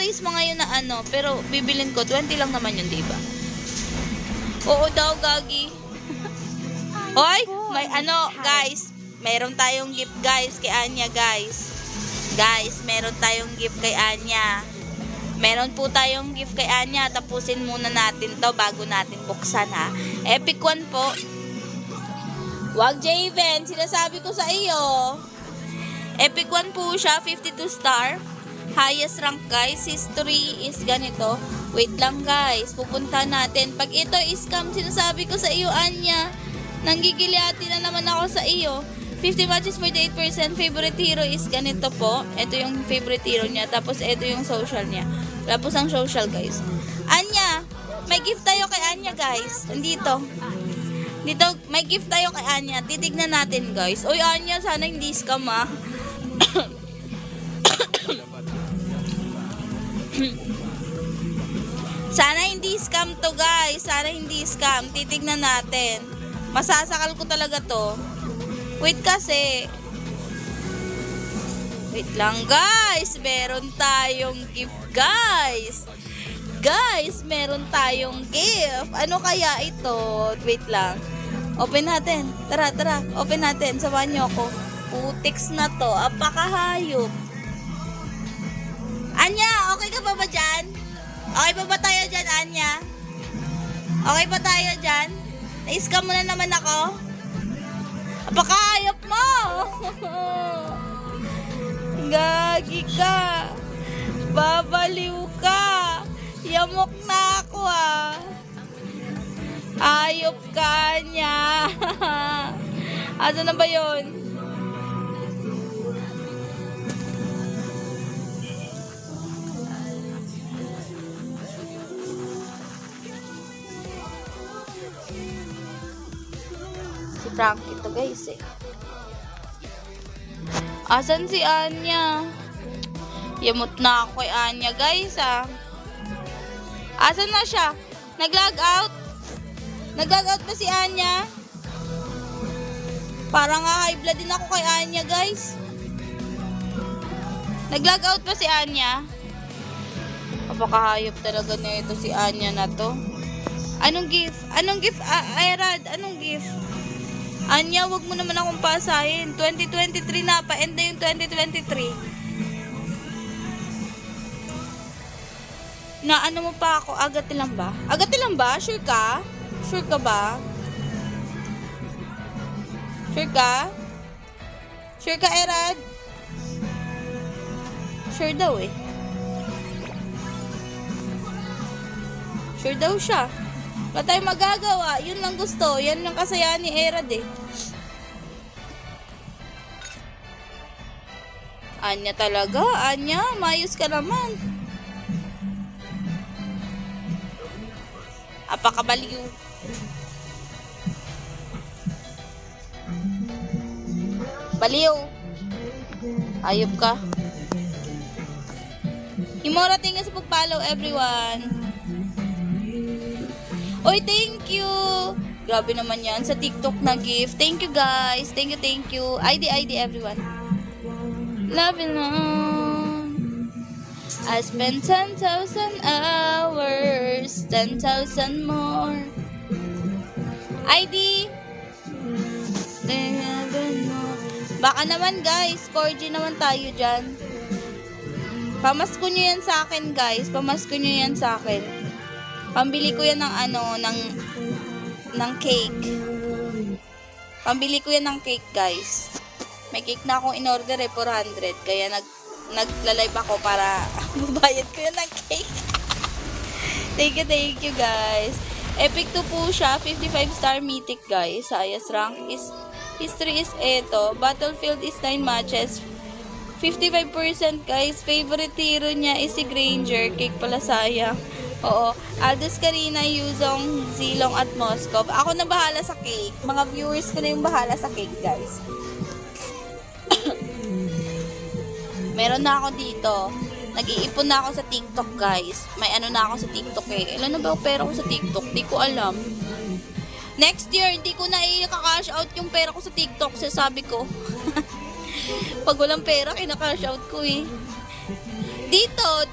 na-raise mo ngayon na ano, pero bibilin ko, 20 lang naman yun, diba? Oo daw, Gagi. Hoy, may ano, guys. Meron tayong gift, guys, kay Anya, guys. Guys, meron tayong gift kay Anya. Meron po tayong gift kay Anya. Tapusin muna natin to bago natin buksan, ha. Epic one po. Wag, Javen. Sinasabi ko sa iyo. Epic one po siya. 52 star. Highest rank, guys. History is ganito. Wait lang, guys. Pupunta natin. Pag ito is scam, sinasabi ko sa iyo, Anya. Nanggigiliati na naman ako sa iyo. 50 matches, 48%. Favorite hero is ganito po. Ito yung favorite hero niya. Tapos ito yung social niya. Tapos ang social, guys. Anya, may gift tayo kay Anya, guys. Dito, may gift tayo kay Anya. Titignan natin, guys. Oy, Anya, sana hindi scam, ah. Sana hindi scam to, guys. Sana hindi scam. Titignan natin. Masasakal ko talaga to. Wait kasi. Wait lang, guys. Meron tayong gift, guys. Guys, meron tayong gift. Ano kaya ito? Wait lang. Open natin. Tara, tara. Open natin. Samahan niyo ako. Putiks na to. Apakahayop. Anya, okay ka pa ba dyan? Okay pa ba tayo dyan, Anya? Okay pa tayo dyan? Na-scam mo na naman ako? Apakahayop mo! Gagi ka. Babaliw ka. Yamok na ako, ah. Ayop ka niya. Asa na ba yun? Si Frankie to, guys, eh. Asan si Anya? Yamot na ako kay Anya, guys, ah. Asan na siya? Nag-log out? Nag-log out pa si Anya? Parang high blood din ako kay Anya, guys. Nag-log out pa si Anya? Napakahayop talaga na ito si Anya na to. Anong gift? Anong gift? Ayrad, anong gift? Anya, wag mo naman akong pasahin. 2023 na, pa-end na yung 2023. Na ano mo pa ako, agad lang ba? Agad lang ba? Sure ka? Sure ka ba? Sure ka? Sure ka, Erad? Sure daw, eh. Sure daw siya. Wala tayong magagawa. Yun lang gusto. Yan lang kasayahan ni Erad, eh. Anya talaga. Anya, mayos ka naman. Apakabaliw. Baliw. Ayop ka. Himora, tingin sa pag-follow, everyone. Oy, thank you. Grabe naman yan sa TikTok na gift. Thank you, guys. Thank you. ID, everyone. Love you long. I spent 10,000 hours, 10,000 more. ID. Baka naman, guys. 4G naman tayo dyan. Pamasko nyo yan sa akin, guys. Pamasko nyo yan sa akin. Pambili ko yan ng ano, ng cake. Pambili ko yan ng cake, guys. May cake na akong in-order, eh, 400. Kaya nagla-live ako para mabayad ko yan ng cake. Thank you, guys. Epic 2 po siya. 55 star mythic, guys. Highest rank is history is eto. Battlefield is 9 matches. 55%, guys. Favorite hero niya is si Granger. Cake pala, sayang. Oo. Aldous Karina, Yuzong, Zilong at Moskov. Ako na bahala sa cake. Mga viewers ko na yung bahala sa cake, guys. Meron na ako dito. Nag-iipon na ako sa TikTok, guys. May ano na ako sa TikTok, eh. Ilan na ba yung pera ko sa TikTok? Di ko alam. Next year, hindi ko na i-cash out yung pera ko sa TikTok. Sasabi ko. Pag walang pera, kinakash out ko, eh. Dito,